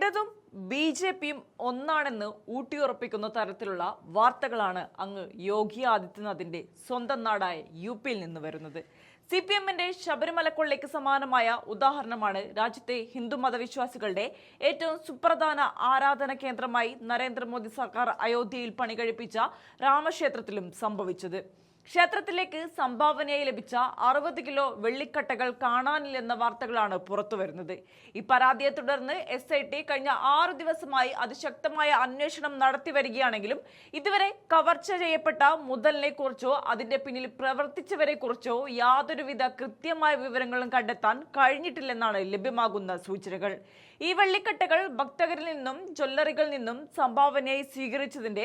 ഇടതും ബി.ജെ.പിയും ഒന്നാണെന്ന് ഊട്ടിയുറപ്പിക്കുന്ന തരത്തിലുള്ള വാർത്തകളാണ് അങ്ങ് യോഗി ആദിത്യനാഥിന്റെ സ്വന്തം നാടായ യു.പിയിൽ നിന്ന് വരുന്നത്. CPM-ന്റെ ശബരിമല കൊള്ളയ്ക്ക് സമാനമായ ഉദാഹരണമാണ് രാജ്യത്തെ ഹിന്ദു മതവിശ്വാസികളുടെ ഏറ്റവും സുപ്രധാന ആരാധന കേന്ദ്രമായി നരേന്ദ്രമോദി സർക്കാർ അയോധ്യയിൽ പണികഴിപ്പിച്ച രാമക്ഷേത്രത്തിലും സംഭവിച്ചത്. ക്ഷേത്രത്തിലേക്ക് സംഭാവനയായി ലഭിച്ച 60 കിലോ വെള്ളിക്കട്ടകൾ കാണാനില്ലെന്ന വാർത്തകളാണ് പുറത്തുവരുന്നത്. ഈ പരാതിയെ തുടർന്ന് SIT കഴിഞ്ഞ 6 ദിവസമായി അതിശക്തമായ അന്വേഷണം നടത്തി വരികയാണെങ്കിലും ഇതുവരെ കവർച്ച ചെയ്യപ്പെട്ട മുതലിനെ കുറിച്ചോ അതിന്റെ പിന്നിൽ പ്രവർത്തിച്ചവരെ കുറിച്ചോ യാതൊരുവിധ കൃത്യമായ വിവരങ്ങളും കണ്ടെത്താൻ കഴിഞ്ഞിട്ടില്ലെന്നാണ് ലഭ്യമാകുന്ന സൂചനകൾ. ഈ വെള്ളിക്കട്ടകൾ ഭക്തകരിൽ നിന്നും ജ്വല്ലറികളിൽ നിന്നും സംഭാവനയായി സ്വീകരിച്ചതിന്റെ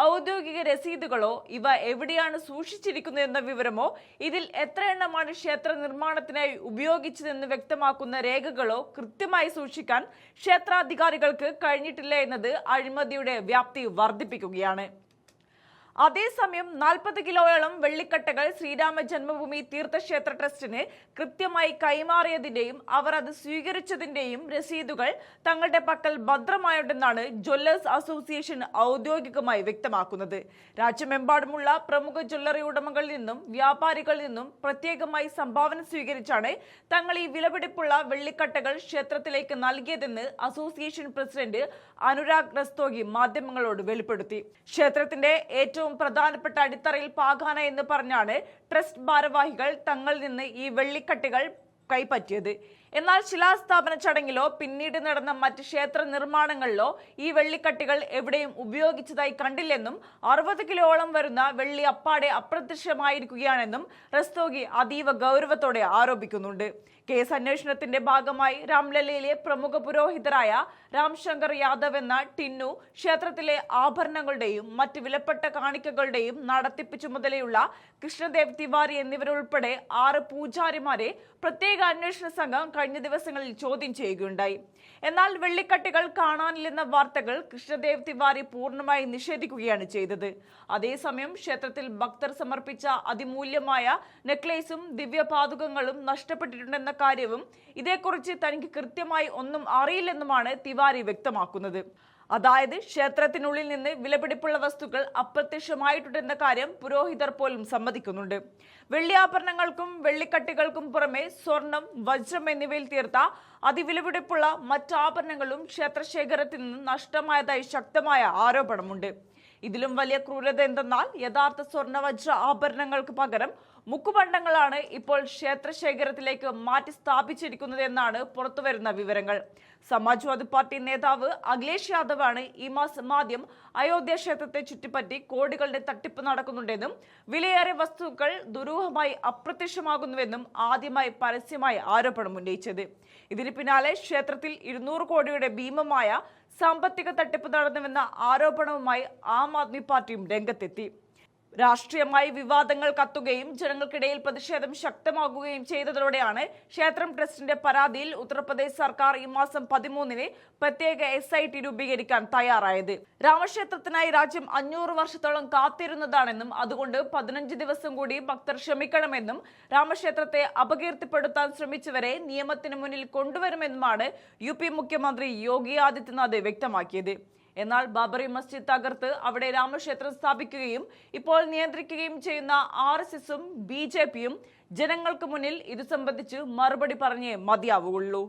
ഔദ്യോഗിക രസീതുകളോ ഇവ എവിടെയാണ് സൂക്ഷിച്ചിരിക്കുന്നതെന്ന വിവരമോ ഇതിൽ എത്ര എണ്ണമാണ് ക്ഷേത്ര നിർമ്മാണത്തിനായി ഉപയോഗിച്ചതെന്ന് വ്യക്തമാക്കുന്ന രേഖകളോ കൃത്യമായി സൂക്ഷിക്കാൻ ക്ഷേത്രാധികാരികൾക്ക് കഴിഞ്ഞിട്ടില്ല എന്നത് അഴിമതിയുടെ വ്യാപ്തി വർദ്ധിപ്പിക്കുകയാണ്. അതേസമയം 40 കിലോയോളം വെള്ളിക്കട്ടകൾ ശ്രീരാമ ജന്മഭൂമി തീർത്ഥക്ഷേത്ര ട്രസ്റ്റിന് കൃത്യമായി കൈമാറിയതിന്റെയും അവർ അത് സ്വീകരിച്ചതിന്റെയും രസീതുകൾ തങ്ങളുടെ പക്കൽ ഭദ്രമായുണ്ടെന്നാണ് ജ്വല്ലേഴ്സ് അസോസിയേഷൻ ഔദ്യോഗികമായി വ്യക്തമാക്കുന്നത്. രാജ്യമെമ്പാടുമുള്ള പ്രമുഖ ജ്വല്ലറി ഉടമകളിൽ നിന്നും വ്യാപാരികളിൽ നിന്നും പ്രത്യേകമായി സംഭാവന സ്വീകരിച്ചാണ് തങ്ങൾ ഈ വിലപിടിപ്പുള്ള വെള്ളിക്കട്ടകൾ ക്ഷേത്രത്തിലേക്ക് നൽകിയതെന്ന് അസോസിയേഷൻ പ്രസിഡന്റ് അനുരാഗ് റസ്തോഗി മാധ്യമങ്ങളോട് വെളിപ്പെടുത്തി. ക്ഷേത്രത്തിന്റെ ഏറ്റവും പ്രധാനപ്പെട്ട അടിത്തറയിൽ പാകാന എന്ന് പറഞ്ഞാണ് ട്രസ്റ്റ് ഭാരവാഹികൾ തങ്ങളിൽ നിന്ന് ഈ വെള്ളിക്കട്ടകൾ കൈപ്പറ്റിയത്. എന്നാൽ ശിലാസ്ഥാപന ചടങ്ങിലോ പിന്നീട് നടന്ന മറ്റ് ക്ഷേത്ര നിർമ്മാണങ്ങളിലോ ഈ വെള്ളിക്കട്ടികൾ എവിടെയും ഉപയോഗിച്ചതായി കണ്ടില്ലെന്നും 60 കിലോയോളം വരുന്ന വെള്ളി അപ്പാടെ അപ്രത്യക്ഷമായിരിക്കുകയാണെന്നും റസ്തോഗി അതീവ ഗൗരവത്തോടെ ആരോപിക്കുന്നുണ്ട്. കേസ് അന്വേഷണത്തിന്റെ ഭാഗമായി രാംലല്ലയിലെ പ്രമുഖ പുരോഹിതരായ രാംശങ്കർ യാദവ് എന്ന ടിന്നു ക്ഷേത്രത്തിലെ ആഭരണങ്ങളുടെയും മറ്റ് വിലപ്പെട്ട കാണിക്കകളുടെയും നടത്തിപ്പ് ചുമതലയുള്ള കൃഷ്ണദേവ് തിവാരി എന്നിവരുൾപ്പെടെ 6 പൂജാരിമാരെ പ്രത്യേക അന്വേഷണ സംഘം കഴിഞ്ഞ ദിവസങ്ങളിൽ ചോദ്യം ചെയ്യുകയുണ്ടായി. എന്നാൽ വെള്ളിക്കട്ടികൾ കാണാനില്ലെന്ന വാർത്തകൾ കൃഷ്ണദേവ് തിവാരി പൂർണ്ണമായി നിഷേധിക്കുകയാണ് ചെയ്തത്. അതേസമയം ക്ഷേത്രത്തിൽ ഭക്തർ സമർപ്പിച്ച അതിമൂല്യമായ നെക്ലേസും ദിവ്യപാദുകങ്ങളും നഷ്ടപ്പെട്ടിട്ടുണ്ടെന്ന കാര്യവും ഇതേക്കുറിച്ച് തനിക്ക് കൃത്യമായി ഒന്നും അറിയില്ലെന്നുമാണ് തിവാരി വ്യക്തമാക്കുന്നത്. അതായത് ക്ഷേത്രത്തിനുള്ളിൽ നിന്ന് വിലപിടിപ്പുള്ള വസ്തുക്കൾ അപ്രത്യക്ഷമായിട്ടുണ്ടെന്ന കാര്യം പുരോഹിതർ പോലും സമ്മതിക്കുന്നുണ്ട്. വെള്ളിയാഭരണങ്ങൾക്കും വെള്ളിക്കട്ടികൾക്കും പുറമെ സ്വർണം, വജ്രം എന്നിവയിൽ തീർത്ത അതിവിലപിടിപ്പുള്ള മറ്റാഭരണങ്ങളും ക്ഷേത്രശേഖരത്തിൽ നിന്ന് നഷ്ടമായതായി ശക്തമായ ആരോപണമുണ്ട്. ഇതിലും വലിയ ക്രൂരത എന്തെന്നാൽ യഥാർത്ഥ സ്വർണ്ണവജ്ര ആഭരണങ്ങൾക്ക് പകരം മുക്കുപണ്ടങ്ങളാണ് ഇപ്പോൾ ക്ഷേത്രശേഖരത്തിലേക്ക് മാറ്റി സ്ഥാപിച്ചിരിക്കുന്നത് എന്നാണ് പുറത്തുവരുന്ന വിവരങ്ങൾ. സമാജ്വാദി പാർട്ടി നേതാവ് അഖിലേഷ് യാദവാണ് ഈ മാസം ആദ്യം അയോധ്യ ക്ഷേത്രത്തെ ചുറ്റിപ്പറ്റി കോടികളുടെ തട്ടിപ്പ് നടക്കുന്നുണ്ടെന്നും വിലയേറിയ വസ്തുക്കൾ ദുരൂഹമായി അപ്രത്യക്ഷമാകുന്നുവെന്നും ആദ്യമായി പരസ്യമായി ആരോപണം ഉന്നയിച്ചത്. ഇതിന് പിന്നാലെ ക്ഷേത്രത്തിൽ 200 കോടിയുടെ ഭീമമായ സാമ്പത്തിക തട്ടിപ്പ് നടന്നുവെന്ന ആരോപണവുമായി ആം ആദ്മി പാർട്ടിയും രംഗത്തെത്തി. രാഷ്ട്രീയമായി വിവാദങ്ങൾ കത്തുകയും ജനങ്ങൾക്കിടയിൽ പ്രതിഷേധം ശക്തമാകുകയും ചെയ്തതോടെയാണ് ക്ഷേത്രം ട്രസ്റ്റിന്റെ പരാതിയിൽ ഉത്തർപ്രദേശ് സർക്കാർ ഈ മാസം 13-ന് പ്രത്യേക SIT രൂപീകരിക്കാൻ തയ്യാറായത്. രാമക്ഷേത്രത്തിനായി രാജ്യം 500 വർഷത്തോളം കാത്തിരുന്നതാണെന്നും അതുകൊണ്ട് 15 ദിവസം കൂടി ഭക്തർ ക്ഷമിക്കണമെന്നും രാമക്ഷേത്രത്തെ അപകീർത്തിപ്പെടുത്താൻ ശ്രമിച്ചവരെ നിയമത്തിന് മുന്നിൽ കൊണ്ടുവരുമെന്നുമാണ് UP മുഖ്യമന്ത്രി യോഗി ആദിത്യനാഥ് വ്യക്തമാക്കിയത്. എന്നാൽ ബാബറി മസ്ജിദ് തകർത്ത് അവിടെ രാമക്ഷേത്രം സ്ഥാപിക്കുകയും ഇപ്പോൾ നിയന്ത്രിക്കുകയും ചെയ്യുന്ന RSSും BJPയും ജനങ്ങൾക്ക് മുന്നിൽ ഇതു സംബന്ധിച്ച് മറുപടി പറഞ്ഞേ മതിയാവുകയുള്ളൂ.